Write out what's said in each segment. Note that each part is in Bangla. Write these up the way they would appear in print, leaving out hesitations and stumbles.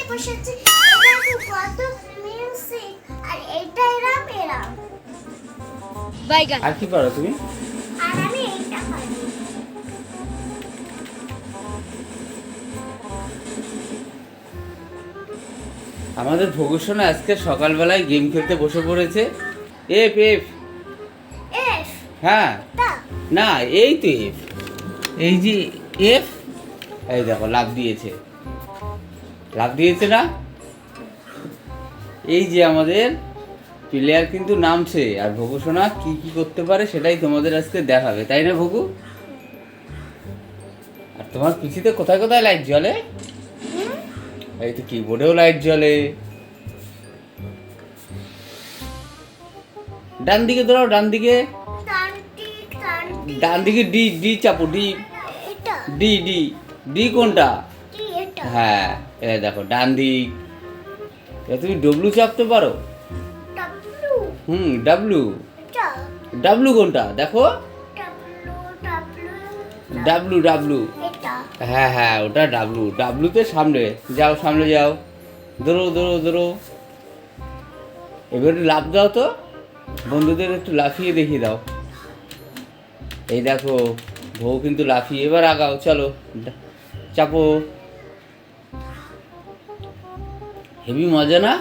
বসেছে, এটা কত মিউজিক, আর এটা এরাম বাইগান। আর কি পারো তুমি? আর আমি এইটা পারি। আমাদের ভূষণ আজকে সকালবেলায় গেম খেলতে বসে পড়েছে। F F. এফ হ্যাঁ টা না, এই তো এফ, এই যে এফ, এই দেখো লাফ দিয়েছে, লাফ দিয়েছে না? এই যে আমাদের প্লেয়ার কিন্তু নামছে, আর ভূষণা কি কি করতে পারে সেটাই তোমাদের আজকে দেখাবে, তাই না ভগু? আর তোমার পিছিতে কোথায় কোথায় লাইট জ্বলে? এই তো কিবোর্ডেও লাইট জ্বলে। ডান দিকে ধরো, ডান দিকে, টানটি ডান দিকে ডি, ডি চাপো, ডি, এটা ডি ডি, ডি কোনটা? কি এটা হ্যাঁ এই দেখো ডান দিক। এবার তুমি ডব্লু চাপতে পারো। ডাব্লু ডাব্লু, এটা ডাব্লু কোনটা দেখো? ডাব্লু ডাব্লু ডাব্লু ডাব্লু, এটা হ্যাঁ হ্যাঁ ওটা ডাব্লু। ডাব্লুতে সামনে যাও, সামনে যাও, দৌড়ো দৌড়ো দৌড়ো। এবার একটু লাফ দাও তো, বন্ধুদের একটু লাফিয়ে দেখিয়ে দাও। এই দেখো বউ কিন্তু লাফিয়ে, এবার আগাও, চলো চাপো। হেভি মজা না?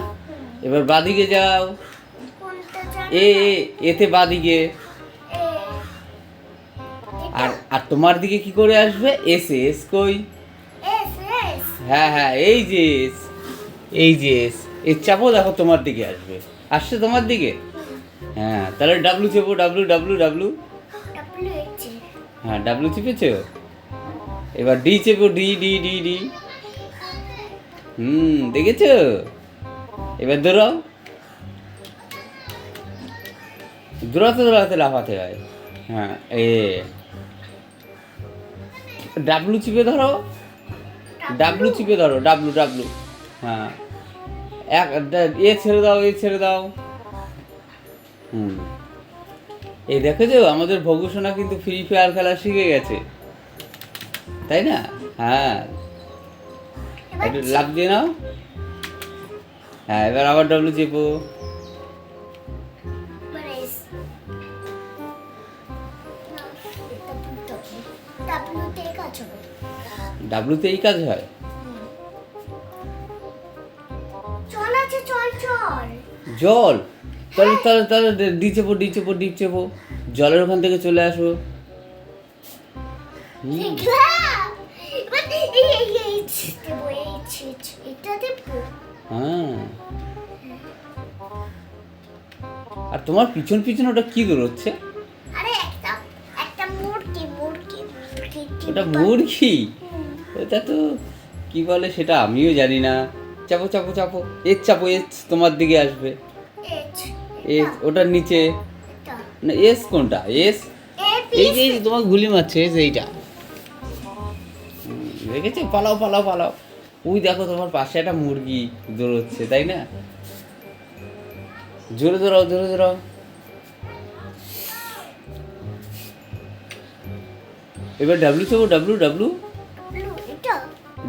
এবার বাদিকে যাও, কোনটা এ এ, এতে বাদিকে। আর আর তোমার দিকে কি করে আসবে? এস এস কই? এস এস হ্যাঁ হ্যাঁ এই যে এস, এই যে এস, এর চাপো, দেখো তোমার দিকে আসবে, আসছে তোমার দিকে। হ্যাঁ তাহলে W Chapo, W W W. W H হ্যাঁ ডাব্লু চেপেছো, এবার ডি চেপো, ডি ডি ডি ডি। দেখেছো? এবার দৌড়াও, দৌড়াতে দৌড়াতে লাফাতে হয়। হ্যাঁ এ ডাব্লু চিপে ধরো, ডাব্লু চিপে ধরো, ডাব্লু ডাব্লু। হ্যাঁ এ ছেড়ে দাও, এ ছেড়ে দাও। এই দেখেছো আমাদের ভগুসোনা কিন্তু ফ্রি ফায়ার খেলা শিখে গেছে, তাই না? হ্যাঁ একটু লাফ দিয়ে নাও। হ্যাঁ এবার আবার ডাব্লু চেপো। এস ডাব্লু তে কাজ হবে। ডাব্লুতে এই কাজ হয়? চল আছে, চল চল জল, তাহলে তাহলে তাহলে ডি চেপো, ডি চেপো, ডি চেপো, জলের ওখান থেকে চলে আসো। দেখলাম এবার এইচ দেবো, এইচ এইচ এটা দেবো। হ্যাঁ আর তোমার পিছন পিছন ওটা কি দৌড়চ্ছে? আরে একটা একটা মুরগি মুরগি মুরগি ওটা মুরগি? ওটা তো কি বলে সেটা আমিও জানি না। চাপো চাপো চাপো, এস চাপো, এস তোমার দিকে আসবে। এইচ এস ওটার নিচে এটা না, এস কোনটা? এস এ এই যে তোমার গুলি মারছে, এস এইটা। দেখেছো? পালাও পালাও পালাও। ওই দেখো তোমার পাশে একটা মুরগি দৌড়চ্ছে, তাই না? জোরে দৌড়াও, জোরে দৌড়াও। এবার ডাব্লু চাপো, ডাব্লু ডাব্লু, ব্লু এটা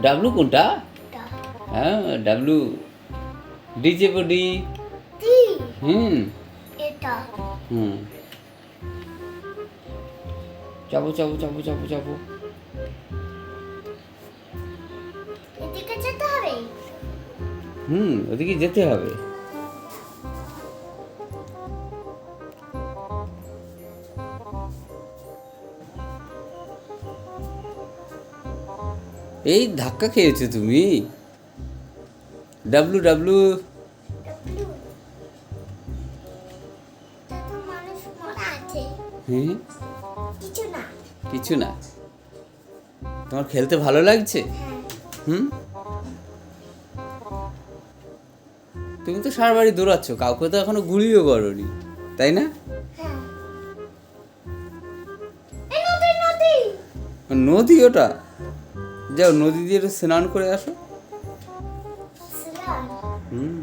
ডাব্লু কোনটা? এটা হ্যাঁ ডাব্লু। ডি চেপো, ডি। টি হুম এটা হুম চাপো চাপো চাপো চাপো চাপো। এদিকে যেতে হবে। ওদিকে যেতে হবে। এই ধাক্কা খেয়েছো তুমি। W W. ব্লু তো মানুষ মরা আছে, হুম কিছু না। কিছু না। তোমার খেলতে ভালো লাগছে? হ্যাঁ হুম তুমি তো সারা বাড়ি দৌড়াচ্ছ, কাউকে তো এখনো গুলিও করনি, তাই না? হ্যাঁ এই নদী নদী নদী ওটা? যাও নদী দিয়ে একটু স্নান করে আসো। স্নান হুম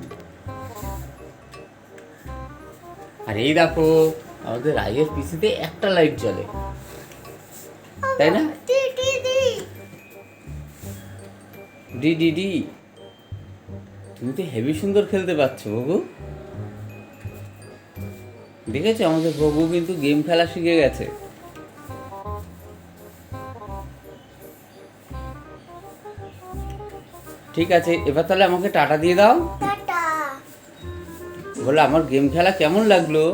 আর এই দেখো আমাদের রাইয়ের পিছিতে একটা লাইট জ্বলে, তাই না? টি টি টি ডি ডি ডি। তুমি তো হেভি সুন্দর খেলতে পারছো বগু। দেখেছো আমাদের বগু কিন্তু গেম খেলা শিখে গেছে। ঠিক আছে, এবার তাহলে আমাকে টাটা দিয়ে দাও। টাটা। বলো আমার গেম খেলা কেমন লাগলো।